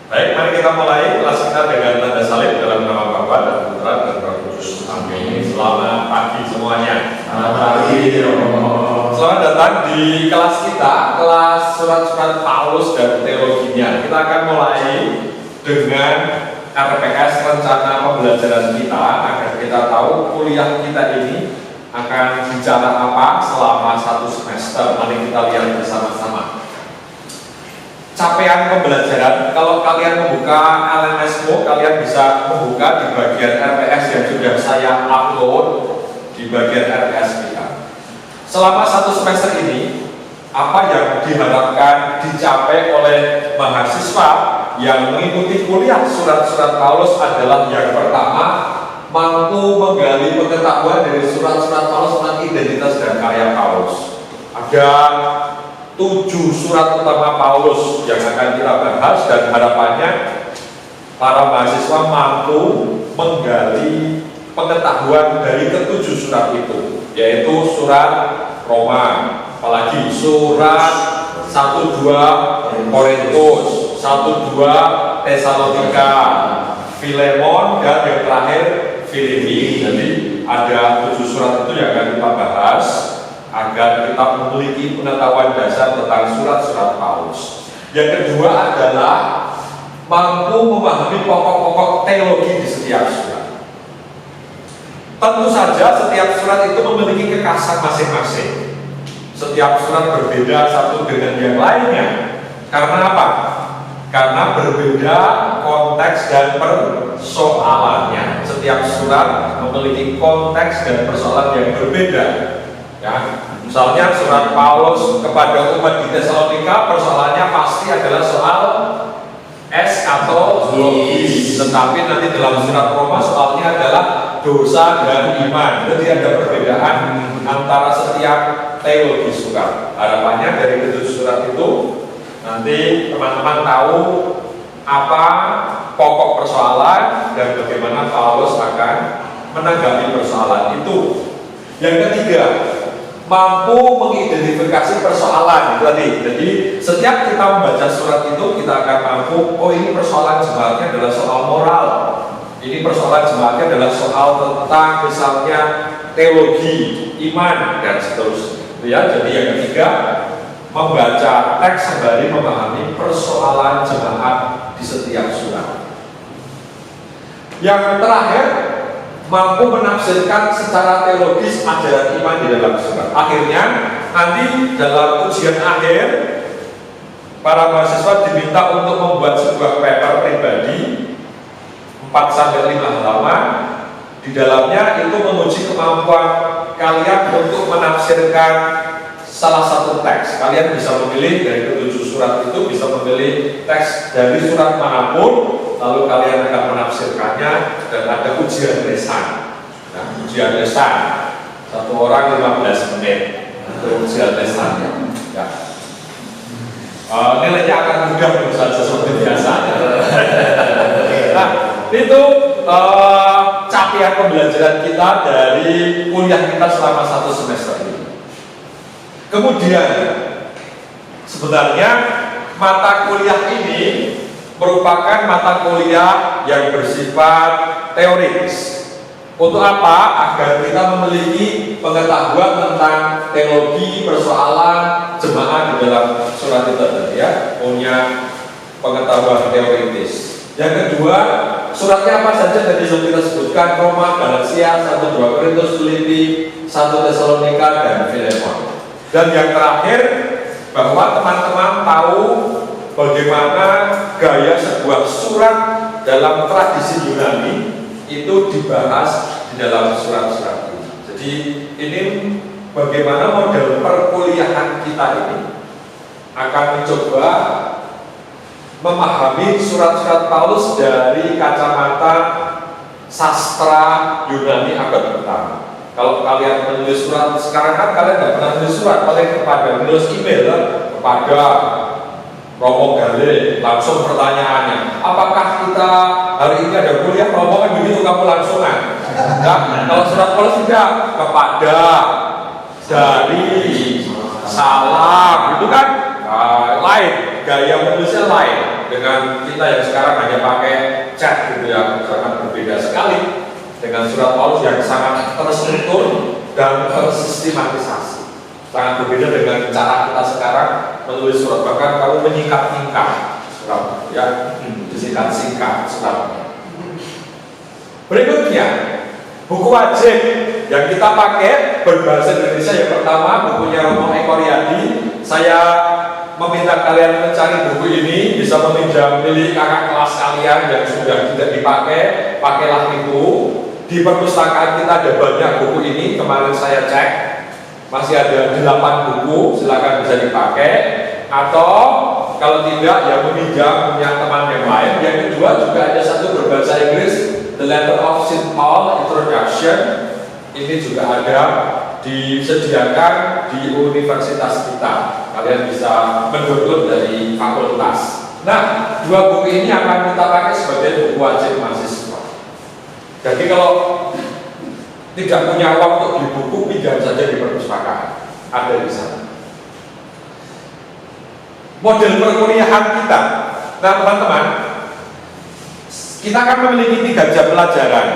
Baik, mari kita mulai kelas kita dengan tanda salib dalam nama Bapa dan Putra dan Roh Kudus. Amin. Selamat pagi semuanya. Selamat pagi. Selamat datang di kelas kita, kelas surat-surat Paulus dan teologinya. Kita akan mulai dengan RPS, rencana pembelajaran kita, agar kita tahu kuliah kita ini akan bicara apa selama satu semester. Mari kita lihat bersama-sama. Capaian pembelajaran, kalau kalian membuka LMS-mu, kalian bisa membuka di bagian RPS yang sudah saya upload di bagian RPS kita. Selama satu semester ini, apa yang diharapkan dicapai oleh mahasiswa yang mengikuti kuliah surat-surat Paulus adalah yang pertama, mampu menggali pengetahuan dari surat-surat Paulus tentang identitas dan karya Paulus. Ada 7 surat utama Paulus yang akan kita bahas, dan harapannya para mahasiswa mampu menggali pengetahuan dari ke-7 surat itu, yaitu surat Roma, apalagi surat 1-2 Korintus, 1-2 Tesalonika, Filemon, dan yang terakhir Filipi. Jadi ada 7 surat itu yang akan kita bahas agar kita memiliki pengetahuan dasar tentang surat-surat Paulus. Yang kedua adalah mampu memahami pokok-pokok teologi di setiap surat. Tentu saja setiap surat itu memiliki kekhasan masing-masing. Setiap surat berbeda satu dengan yang lainnya. Karena apa? Karena berbeda konteks dan persoalannya. Setiap surat memiliki konteks dan persoalan yang berbeda. Ya, misalnya surat Paulus kepada umat di Tesalonika, persoalannya pasti adalah soal eskatologi. Tetapi nanti dalam surat Roma soalnya adalah dosa dan iman. Jadi ada perbedaan antara setiap teologi surat. Harapannya dari ke-7 surat itu nanti teman-teman tahu apa pokok persoalan dan bagaimana Paulus akan menanggapi persoalan itu. Yang ketiga, mampu mengidentifikasi persoalan tadi. Jadi setiap kita membaca surat itu, kita akan mampu, oh ini persoalan jemaatnya adalah soal moral, ini persoalan jemaatnya adalah soal tentang misalnya teologi, iman, dan seterusnya. Ya, jadi yang ketiga, membaca teks sembari memahami persoalan jemaat di setiap surat. Yang terakhir, mampu menafsirkan secara teologis ajaran iman di dalam surat. Akhirnya nanti dalam ujian akhir para mahasiswa diminta untuk membuat sebuah paper pribadi 4-5 halaman. Di dalamnya itu menguji kemampuan kalian untuk menafsirkan salah satu teks. Kalian bisa memilih dari ke-7 surat itu, bisa memilih teks dari surat manapun, lalu kalian akan menafsirkannya, dan ada ujian lisan. Nah, ujian lisan, satu orang 15 menit untuk ujian lisannya. Ya. Nilainya akan mudah tentu saja seperti biasa. Nah, itu capaian pembelajaran kita dari kuliah kita selama satu semester ini. Kemudian sebenarnya mata kuliah ini merupakan mata kuliah yang bersifat teoritis. Untuk apa? Agar kita memiliki pengetahuan tentang teologi, persoalan jemaat di dalam surat itu tadi, ya, punya pengetahuan teoritis. Yang kedua, suratnya apa saja tadi sudah kita sebutkan: Roma, Galatia, 1-2 Korintus, Filipi, 1 Tesalonika, dan Filemon. Dan yang terakhir, bahwa teman-teman tahu bagaimana gaya sebuah surat dalam tradisi Yunani itu dibahas di dalam surat-surat ini. Jadi ini bagaimana model perkuliahan kita ini akan mencoba memahami surat-surat Paulus dari kacamata sastra Yunani abad pertama. Kalau kalian menulis surat sekarang, kan kalian nggak pernah menulis surat, paling kepada menulis email kepada Romo Gale, langsung pertanyaannya, apakah kita hari ini ada kuliah? Romo kan begitu, kamu langsungan. Nah, kalau surat Paulus tidak, kepada, dari, salam, itu kan lain, gaya menulisnya lain. dengan kita yang sekarang hanya pakai chat gitu ya, sangat berbeda sekali dengan surat Paulus yang sangat terstruktur dan tersistematisasi. Sangat berbeda dengan cara kita sekarang menulis surat, bahkan kalau menyingkat-nyingkat surat ya, disingkat-singkat surat. Berikutnya, buku wajib yang kita pakai berbahasa Indonesia yang pertama bukunya Romo Eko Riyadi. Saya meminta kalian mencari buku ini, bisa meminjam milik kakak kelas kalian yang sudah tidak dipakai, pakailah itu. Di perpustakaan kita ada banyak buku ini, kemarin saya cek masih ada 8 buku, silakan bisa dipakai. Atau kalau tidak ya meminjam punya teman yang lain. Yang kedua juga ada satu berbahasa Inggris, The Letter of St. Paul Introduction. Ini juga ada disediakan di universitas kita. Kalian bisa mendownload dari fakultas. Nah, 2 buku ini akan kita pakai sebagai buku wajib mahasiswa. Jadi kalau tidak punya uang untuk beli buku, pinjam saja di perpustakaan, ada di sana. Model perkuliahan kita, nah teman-teman, kita akan memiliki 3 jam pelajaran.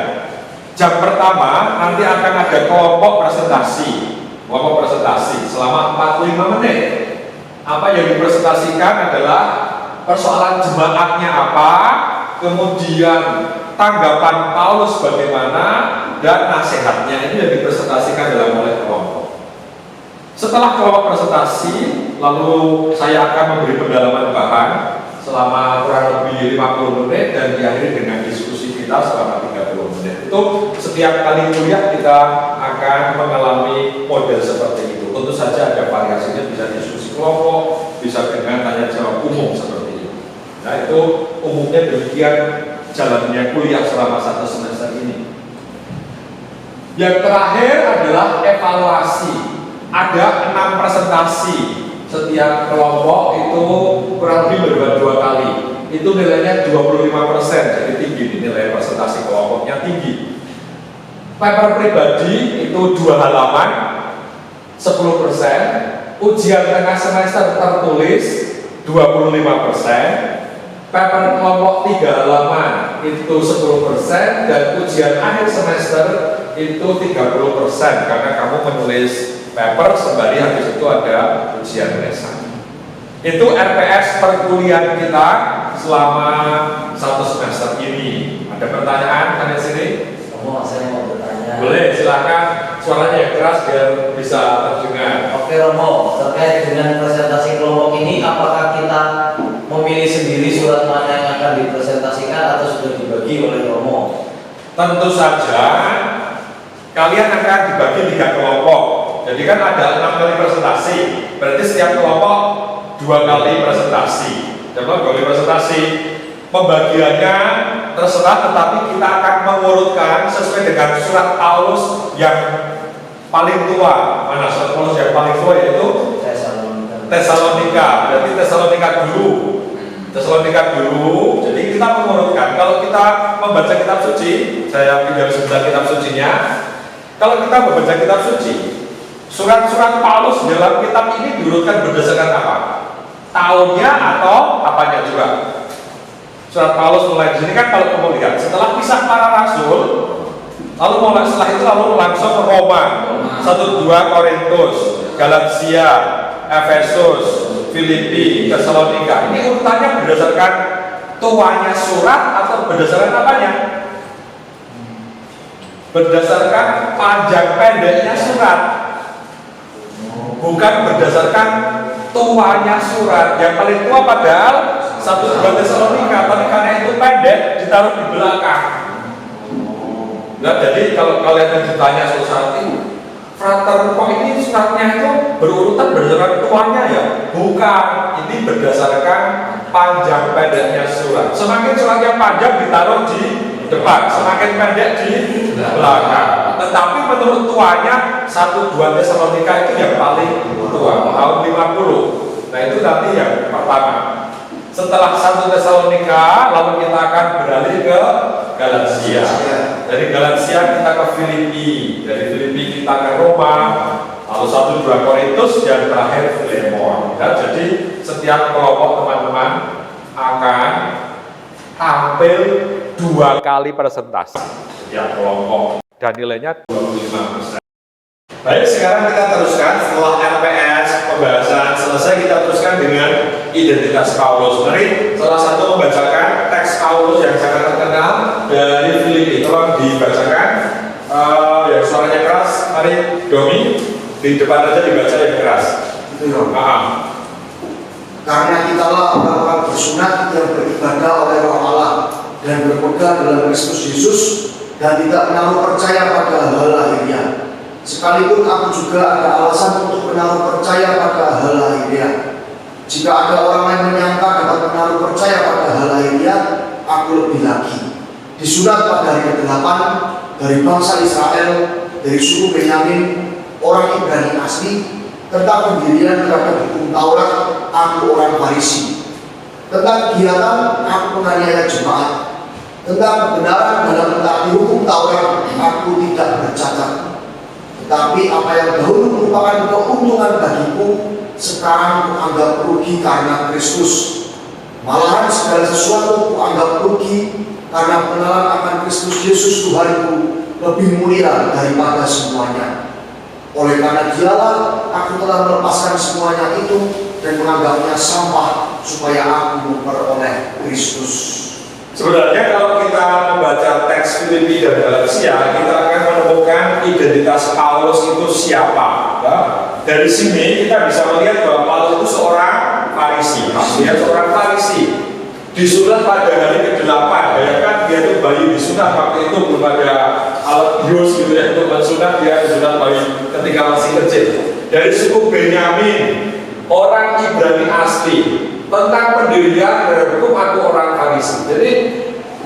Jam pertama nanti akan ada kelompok presentasi selama 45 menit. Apa yang dipresentasikan adalah persoalan jemaatnya apa, kemudian tanggapan Paulus bagaimana, dan nasihatnya. Ini yang dipresentasikan dalam oleh kelompok. Setelah kelompok presentasi, lalu saya akan memberi pendalaman bahan selama kurang lebih 50 menit dan diakhiri dengan diskusi kita selama 30 menit. Itu setiap kali kuliah kita akan mengalami model seperti itu. Tentu saja ada variasinya, bisa diskusi kelompok, bisa dengan tanya jawab umum seperti itu. Nah, itu umumnya demikian jalannya kuliah selama 1 semester ini. Yang terakhir adalah evaluasi. Ada 6 presentasi setiap kelompok, itu kurang lebih berbeda 2 kali. Itu nilainya 25%, jadi tinggi nilai presentasi kelompoknya tinggi. Paper pribadi itu 2 halaman, 10%. Ujian tengah semester tertulis 25%. Paper kelompok 3 halaman itu 10%, dan ujian akhir semester itu 30%, karena kamu menulis paper sembari habis itu ada ujian lesan. Itu RPS perkuliahan kita selama 1 semester ini. Ada pertanyaan kalian sini? Saya mau bertanya. Boleh, silakan. Suaranya yang keras biar bisa terdengar. Oke Romo, terkait dengan presentasi kelompok ini, apakah kita memilih sendiri surat mana yang akan dipresentasikan atau sudah dibagi oleh Romo? Tentu saja kalian akan dibagi 3 kelompok. Jadi kan ada 6 kali presentasi, berarti setiap kelompok 2 kali presentasi. Coba 2 kali presentasi. Pembagiannya terserah, tetapi kita akan mengurutkan sesuai dengan surat Paulus yang paling tua. Mana surat Paulus yang paling tua? Yaitu Tesalonika. Berarti Tesalonika dulu. Jadi kita mengurutkan. Kalau kita membaca kitab suci, saya pinjam sebentar kitab sucinya. Kalau kita membaca kitab suci, surat-surat Paulus dalam kitab ini diurutkan berdasarkan apa? Tahunnya atau apanya juga? Surat Paulus mulai di sini kan, kalau kamu lihat setelah kisah para rasul, lalu mulai setelah itu lalu langsung ke Roma, 1-2 Korintus, Galatia, Efesus, Filipi, Tesalonika. Ini urutannya berdasarkan tuanya surat atau berdasarkan apanya? Berdasarkan panjang pendeknya surat, bukan berdasarkan tuanya surat. Yang paling tua padahal 1-2 Tesalonika, tapi karena itu pendek ditaruh di belakang. Nah, jadi kalau kalian yang ditanya soal surat ini, frater kok ini suratnya itu berurutan berdasarkan tuanya ya? Bukan, ini berdasarkan panjang pendeknya surat. Semakin suratnya panjang ditaruh di depan, semakin pendek di belakang. Tetapi menurut tuanya 1-2 Tesalonika itu yang paling tua, tahun 50. Nah, itu nanti yang pertama. Setelah 1 Tesalonika, lalu kita akan beralih ke Galatia. Dari Galatia kita ke Filipi, dari Filipi kita ke Roma, lalu 1-2 Korintus, dan terakhir Filemon. Dan jadi setiap kelompok teman-teman akan tampil 2 kali presentasi setiap kelompok dan nilainya 25%. Baik, sekarang kita teruskan setelah RPS pembahasan selesai, kita teruskan dengan identitas Paulus. Mari salah satu membacakan teks Paulus yang sangat terkenal dari Filipi. Tolong dibacakan yang suaranya keras. Mari Domi, di depan aja dibaca yang keras. Itu ya. Karena kitalah orang-orang bersunat yang beribadah oleh Roh Allah dan berpegang dalam Kristus Yesus dan tidak menaruh percaya pada hal lahiriah. Sekalipun aku juga ada alasan untuk menaruh percaya pada hal lahiriah. Jika ada orang yang menyangka dapat menaruh percaya pada hal lahiriah, aku lebih lagi. Disunat pada hari ke-8 dari bangsa Israel, dari suku Benyamin, orang Ibrani asli. Tentang pendirian terhadap hukum Taurat, aku orang Farisi. Tentang kegiatan, aku penganiaya jemaat. Tentang kebenaran dalam mentaati hukum Taurat, aku tidak bercacat. Tetapi apa yang dahulu merupakan keuntungan bagiku, sekarang kuanggap rugi karena Kristus. Malahan segala sesuatu kuanggap rugi karena pengenalan akan Kristus Yesus Tuhanku lebih mulia daripada semuanya. Oleh karena dialah aku telah melepaskan semuanya itu dan menganggapnya sampah supaya aku memperoleh Kristus. Sebenarnya kalau kita membaca teks Filipi dan Galatia, kita akan menemukan identitas Paulus itu siapa. Ya. Dari sini kita bisa melihat bahwa Paulus itu seorang Farisi. Dia seorang Farisi. Disunat pada hari ke-8. Bayangkan dia itu bayi disunat, waktu itu belum ada alat bios gitu ya, untuk mensunat, dia disunat bayi ketika masih kecil. Dari suku Benyamin, orang Ibrani asli. Tentang pendirian dan hukum, aku orang Farisi. Jadi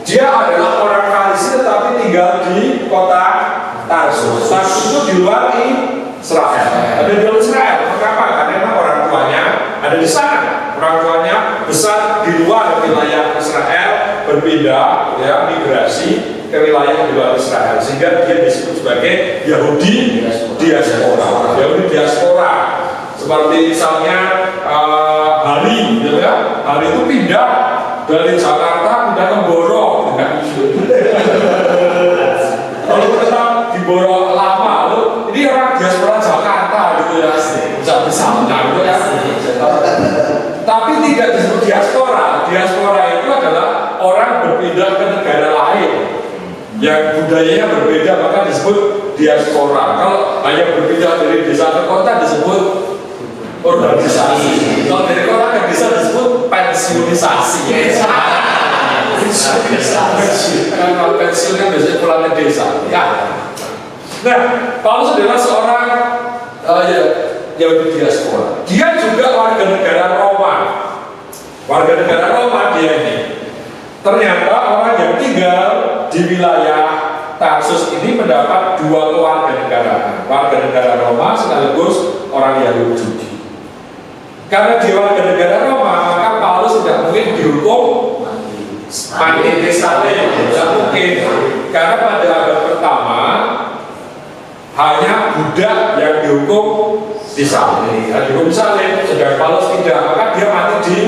dia adalah orang Farisi tetapi tinggal di kota Tarsus. Tarsus itu di luar Israel. Ada di luar Israel. Kenapa? Karena memang orang tuanya ada di sana. Orang tuanya besar di luar wilayah Israel, berpindah ya, migrasi ke wilayah di luar Israel, sehingga dia disebut sebagai Yahudi diaspora. Yahudi diaspora. Seperti misalnya Hari, gitu ya. Hari itu pindah dari Jakarta pindah ke Boro, gitu kan. Lalu tetap di Boro lama, lalu ini orang diaspora Jakarta, gitu ya. Misalnya, gitu ya. Tapi tidak disebut diaspora. Diaspora itu adalah orang berpindah ke negara lain yang budayanya berbeda, maka disebut diaspora. Kalau hanya berpindah dari desa ke kota disebut urbanisasi. Kalau dari kota ke desa disebut pensiunisasi. Kalau pensiun kan biasanya pulang ke desa. Ya. Nah, Paulus adalah seorang Yahudi diaspora. Dia juga warga negara Roma. Warga negara Roma dia ini. Ternyata orang yang tinggal di wilayah Tarsus ini mendapat 2 kewarganegaraan. Warga negara Roma sekaligus orang Yahudi. Karena dia warga negara Roma, maka Paulus tidak mungkin dihukum mati di salib. Tidak mungkin. Karena pada abad pertama hanya budak yang dihukum disalib, dihukum salib, sedangkan Paulus tidak, maka dia mati di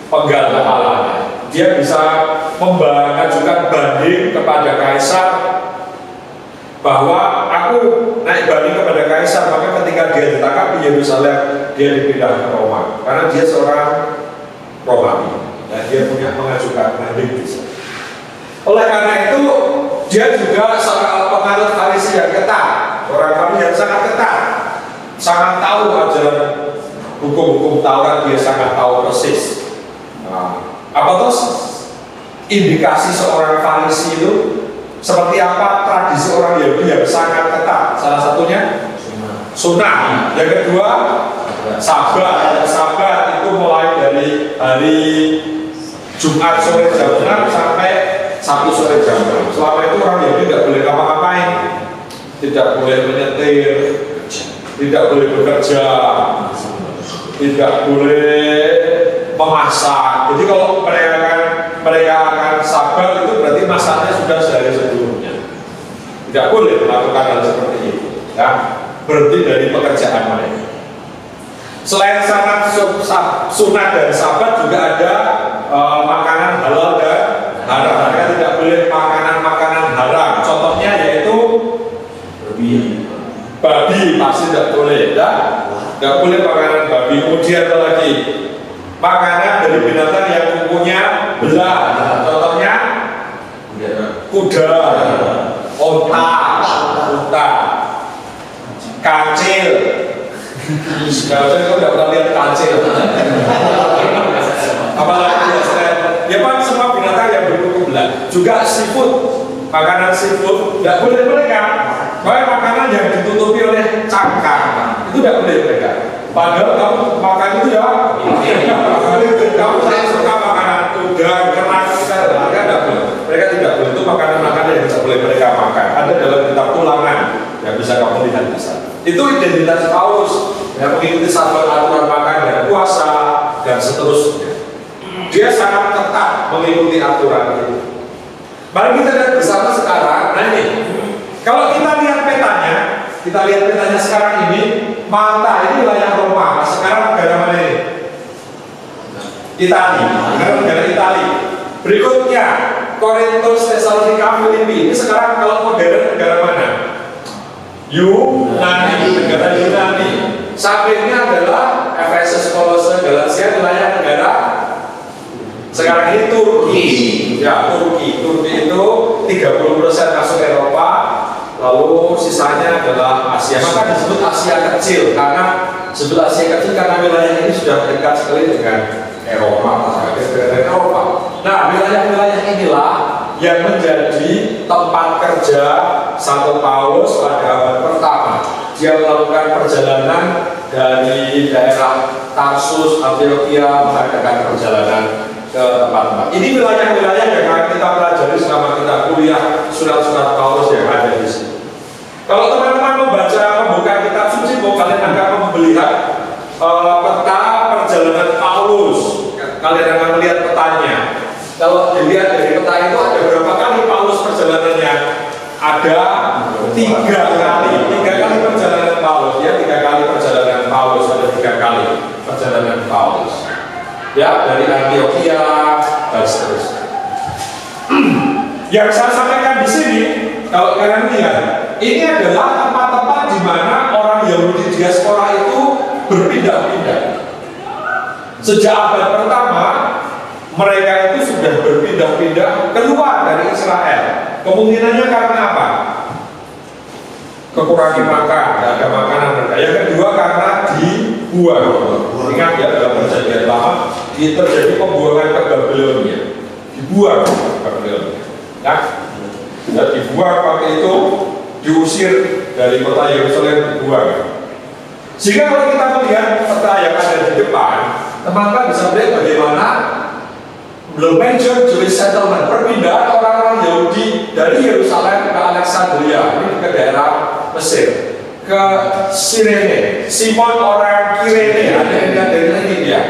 penggal kepalanya. Dia bisa mengajukan banding kepada kaisar bahwa aku naik banding kepada kaisar, maka ketika dia ditangkap di Yerusalem, dia dipindah ke Roma, karena dia seorang Romawi, dan dia punya mengajukan banding di sana. Oleh karena itu, dia juga seorang penganut Farisi yang ketat, orang Farisi yang sangat ketat, sangat tahu ajaran hukum-hukum Taurat, dia sangat tahu persis. Apa terus indikasi seorang Farisi itu seperti apa tradisi orang Yahudi yang sangat ketat? Salah satunya sunnah. Yang kedua sabat. Sabat itu mulai dari hari Jumat sore jam 6 sampai Sabtu sore jam 6. Selama itu orang Yahudi tidak boleh ngapa-ngapain, tidak boleh menyetir, tidak boleh bekerja, tidak boleh memasak. Jadi kalau mereka akan sabat itu berarti masaknya sudah sehari sebelumnya. Tidak boleh melakukan hal seperti itu. Ya, berhenti dari pekerjaan mereka. Selain sangat sunat dan sabat juga ada makanan halal dan haram. Kemudian apa lagi? Makanan dari binatang yang kukunya belah. Contohnya kuda, unta, kancil. Kalau saya udah pernah lihat kancil. Apalagi ya Pak, semua binatang yang berkuku belah. Juga seafood, makanan seafood tidak boleh mereka. Bahwa makanan yang ditutupi oleh cangkang itu tidak boleh mereka. Padahal kamu makan itu ya, kamu tidak suka makanan udang, kerang, mereka tidak boleh. Mereka tidak boleh, itu makanan-makanan yang tidak boleh mereka makan. Ada dalam kitab Ulangan yang bisa kamu lihat di sana. Itu identitas Paulus yang mengikuti satu aturan makan dan puasa dan seterusnya. Dia sangat ketat mengikuti aturan itu. Mari kita lihat bersama sekarang. Nah ini, kalau kita lihat petanya sekarang ini, Malta ini wilayah Roma. Sekarang negara mana ini? Negara Itali. Berikutnya Korintus, Tesalonika, Filipi. Ini sekarang kalau modern negara mana? Yunani, negara Yunani. Sampingnya adalah Efesus, Kolose, Galatia, wilayah negara sekarang ini Turki. Ya, Turki itu 30% masuk Eropa, lalu sisanya adalah Asia. Maka disebut Asia kecil karena sebelah Asia kecil karena wilayah ini sudah dekat sekali dengan Eropa. Nah, wilayah-wilayah inilah yang menjadi tempat kerja Santo Paulus pada abad pertama. Dia melakukan perjalanan dari daerah Tarsus, Antioquia, mengadakan perjalanan ke tempat-tempat. Ini wilayah-wilayah yang akan kita pelajari selama kita kuliah surat-surat Paulus yang ada di sini. Kalau teman-teman membuka kitab suci, kalian akan melihat peta perjalanan Paulus. Kalian akan melihat petanya. Kalau dilihat dari peta itu ada berapa kali Paulus perjalanannya? Ada 3 kali perjalanan Paulus. Ya, 3 kali perjalanan Paulus, ada 3 kali perjalanan Paulus. Ya, dari Antioquia dan seterusnya. Yang saya sampaikan di sini, kalau kalian lihat, ini adalah tempat-tempat di mana orang Yahudi diaspora itu berpindah-pindah. Sejak abad pertama, mereka itu sudah berpindah-pindah keluar dari Israel. Kemungkinannya karena apa? Kekurangan makan, tidak ada makanan mereka. Yang kedua karena dibuang. Ingat ya, dalam perjanjian lama terjadi pembuangan ke Babilonia. Dibuang ke Babilonia. Ya, sudah dibuang pakai itu, diusir dari kota Yerusalem, dibuang. Sehingga kalau kita melihat peta yang ada di depan, teman-teman bisa melihat bagaimana the major Jewish settlement, perpindahan orang-orang Yahudi dari Yerusalem ke Alexandria, ini ke daerah Mesir, ke Sirene. Simon orang Kirene, ada yang dari lagi dia.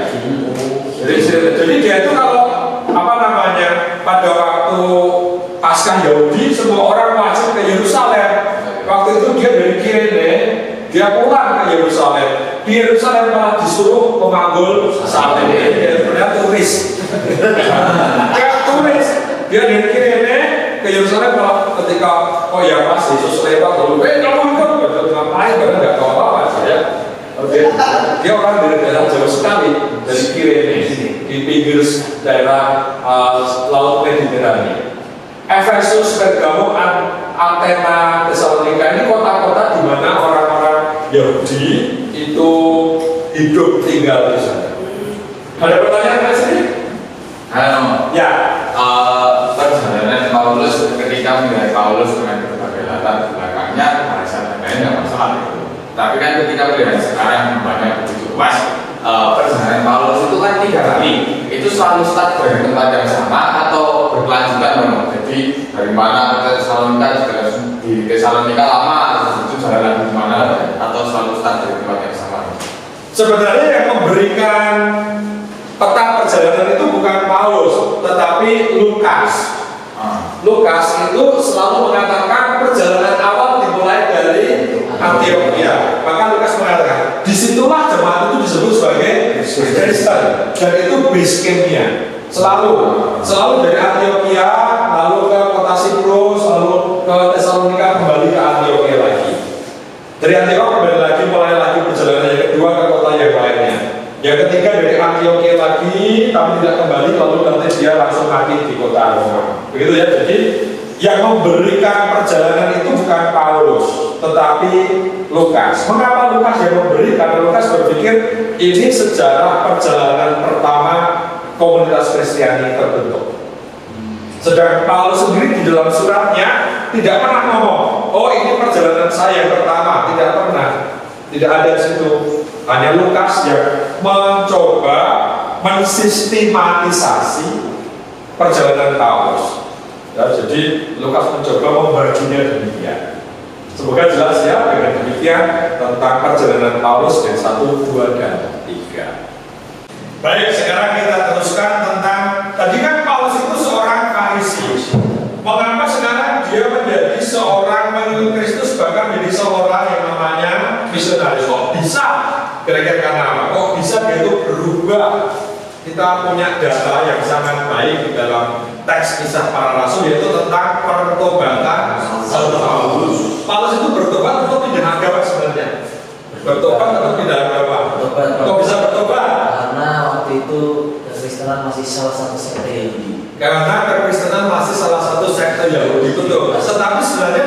Jadi dia itu kalau pada waktu Paskah Yahudi, semua orang wajib ke Yerusalem. Waktu itu dia dari Kirene, dia pulang ke Yerusalem. Di Yerusalem malah disuruh memanggul salib. Dia sebenarnya turis. Kayak turis. Dia dari Kirene ke Yerusalem malah ketika ya Mas Yesus lewat lalu, kamu ikut, ngapain? Karena nggak tahu apa-apa ya. Dia orang dari daerah jauh sekali dari Kirene di pinggir daerah Laut Mediterania. Efesus, Pergamo, Athena, Tesalonika ini kota-kota di mana orang-orang Yahudi itu hidup tinggal di sana. Ada pertanyaan nggak sih? Halo. Ya. Perjalanan Paulus ketika melihat Paulus dengan berbagai latar belakangnya, bahasa lain nggak masalah. Tapi kan ketika melihat sekarang banyak begitu luas, perjalanan Paulus itu kan 3 kali. Itu selalu start dari tempat yang sama atau berkelanjutan memang. Jadi dari mana ke Tesalonika, di Tesalonika lama, terus itu jalan lagi di mana, atau selalu start dari tempat yang sama. Sebenarnya yang memberikan peta perjalanan itu bukan Paulus, tetapi Lukas. Lukas itu selalu mengatakan perjalanan awal dimulai dari Antioquia. Maka Lukas mengatakan, disitulah jemaat itu disebut sebagai Kristen, dan itu base camp-nya. Selalu dari Antioquia, lalu ke kota Siprus, lalu ke Tesalonika, kembali ke Antioquia lagi. Dari Antioquia kembali lagi, mulai lagi perjalanan yang kedua ke kota yang lainnya. Yang ketiga dari Antioquia lagi, tapi tidak kembali, lalu nanti dia langsung mati di kota Roma. Begitu ya. Jadi yang memberikan perjalanan itu bukan Paulus, tetapi Lukas. Mengapa Lukas yang memberi? Karena Lukas berpikir ini sejarah perjalanan pertama komunitas Kristiani terbentuk. Sedangkan Paulus sendiri di dalam suratnya tidak pernah ngomong, oh ini perjalanan saya yang pertama, tidak pernah. Tidak ada di situ. Hanya Lukas yang mencoba mensistematisasi perjalanan Paulus. Ya, jadi Lukas mencoba membaginya demikian. Semoga jelas ya dengan demikian tentang perjalanan Paulus dari 1, 2, dan 3. Baik, sekarang kita teruskan tentang tadi kan Paulus itu seorang Farisi. Mengapa sekarang dia menjadi seorang pengikut Kristus, bahkan menjadi seorang yang namanya misionaris? Kok bisa? Kira-kira karena apa? Kok bisa dia itu berubah? Kita punya data yang sangat baik di dalam teks Kisah Para Rasul, yaitu tentang pertobatan Paulus. Paulus itu bertobat untuk pindah agama sebenarnya. Bertobat atau pindah agama? Kok bisa bertobat? Karena waktu itu kekristenan masih salah satu sekte Yahudi. Karena kekristenan masih salah satu sekte Yahudi, betul. Tetapi sebenarnya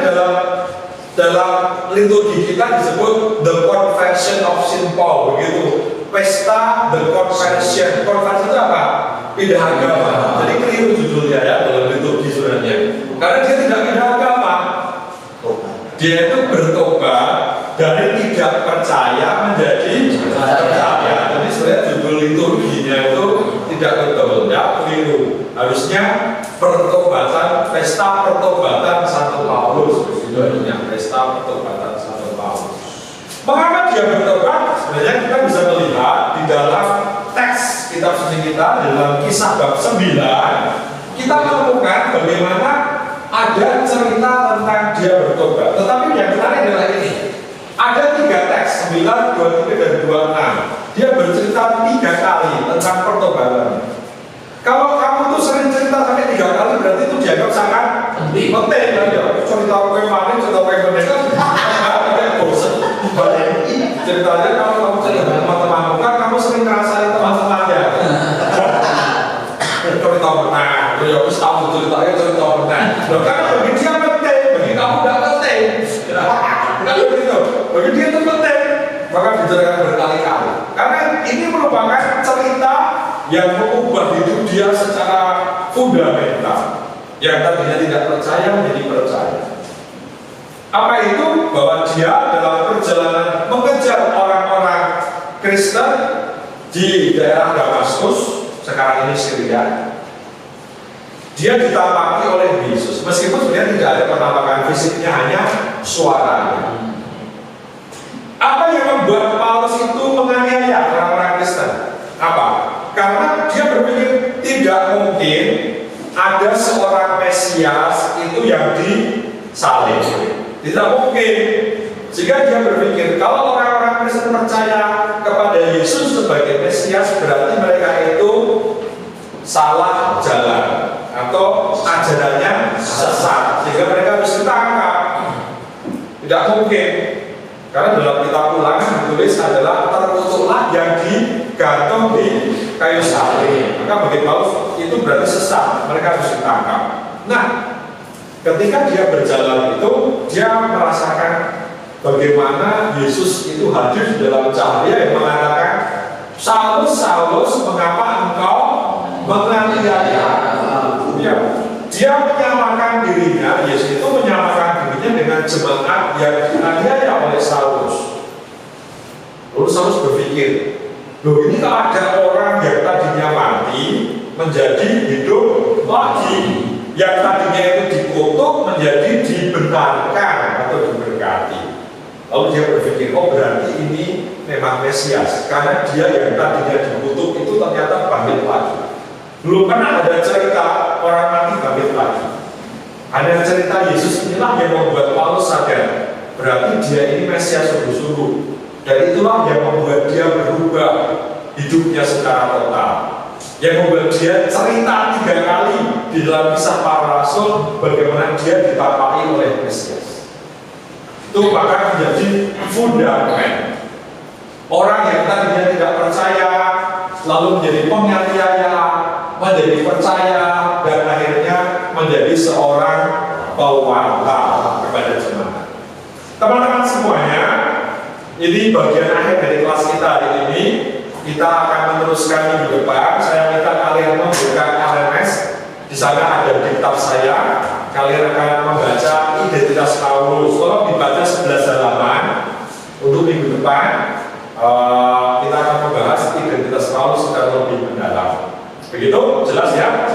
dalam liturgi kita disebut the Conversion of Saint Paul, begitu. Pesta the Conversion. Conversion itu apa? Pindah agama. Jadi keliru judulnya ya dalam liturgi sebenarnya. Karena dia tidak pindah agama. Dia itu bertobat dari tidak percaya menjadi percaya. Jadi sebenarnya judul liturginya itu tidak betul, ya keliru. Harusnya pertobatan, pesta pertobatan Santo Paulus. Itu harusnya pesta pertobatan Santo Paulus. Mengapa dia bertobat? Sebenarnya kita bisa melihat di dalam teks kitab suci kita dalam Kisah bab 9, kita menemukan bagaimana ada cerita tentang dia bertobat. Tetapi yang menarik adalah ini. Ada 3 teks, 9, 23, dan 26. Dia bercerita 3 kali tentang pertobatan. Kalau kamu tuh sering cerita sampai 3 kali, berarti itu dianggap sangat penting kan ya. Cerita kue manis, cerita kue boneka, tidak bosan. Ceritanya kalau kamu cerita teman-temanmu kan kamu sering ngerasain teman-temannya. Cerita pernah, ya aku tahu ceritanya cerita pernah. Karena bagi dia penting, bagi kamu tidak penting. Tidak begitu. Bagi dia itu penting, maka diceritakan berkali-kali. Karena ini merupakan cerita yang mengubah hidup dia secara fundamental. Yang tadinya tidak percaya menjadi percaya. Apa itu? Bahwa dia dalam perjalanan mengejar orang-orang Kristen di daerah Damaskus, sekarang ini Syria, dia ditampaki oleh Yesus. Meskipun sebenarnya tidak ada penampakan fisiknya, hanya suaranya. Apa yang membuat Paulus itu menganiaya orang-orang Kristen? Apa? Karena dia berpikir tidak mungkin ada seorang Mesias itu yang disalib. Tidak mungkin. Jika dia berpikir kalau orang-orang Kristen percaya kepada Yesus sebagai Mesias, berarti mereka itu salah jalan atau ajarannya sesat, sehingga mereka harus ditangkap. Tidak mungkin. Karena dalam kitab Ulangan ditulis adalah terkutuklah yang digantung di kayu salib. Maka bagi Paulus itu berarti sesat, mereka harus ditangkap. Nah, ketika dia berjalan itu, dia merasakan bagaimana Yesus itu hadir di dalam cahaya yang mengatakan, Saulus, Saulus, mengapa engkau menganiaya aku? Ya, dia menyamakan dirinya, Yesus itu menyamakan dirinya dengan jemaat yang dianiaya oleh Saulus. Lalu Saulus berpikir, loh ini kalau ada orang yang tadinya mati menjadi hidup lagi, yang tadinya itu dikutuk menjadi dibenarkan atau diberkati. Lalu dia berpikir, oh berarti ini memang Mesias, karena dia yang tadinya dikutuk itu ternyata bangkit lagi. Belum pernah ada cerita orang mati bangkit lagi. Ada cerita Yesus inilah yang membuat Paulus sadar, berarti dia ini Mesias sungguh-sungguh. Dan itulah yang membuat dia berubah hidupnya secara total. Yang membuat dia cerita 3 kali di dalam Kisah Para Rasul bagaimana dia ditampaki oleh Mesias. Itu bahkan menjadi fundament. Orang yang tadinya tidak percaya lalu menjadi penganiaya, menjadi percaya, dan akhirnya menjadi seorang pewarta kepada jemaat. Teman-teman semuanya, ini bagian akhir dari kelas kita hari ini. Kita akan meneruskan minggu depan. Saya minta kalian membuka LMS. Di sana ada diktat saya. Kalian akan membaca identitas Paulus. Tolong dibaca 11 halaman. Untuk minggu depan, kita akan membahas identitas Paulus secara lebih mendalam. Begitu? Jelas ya?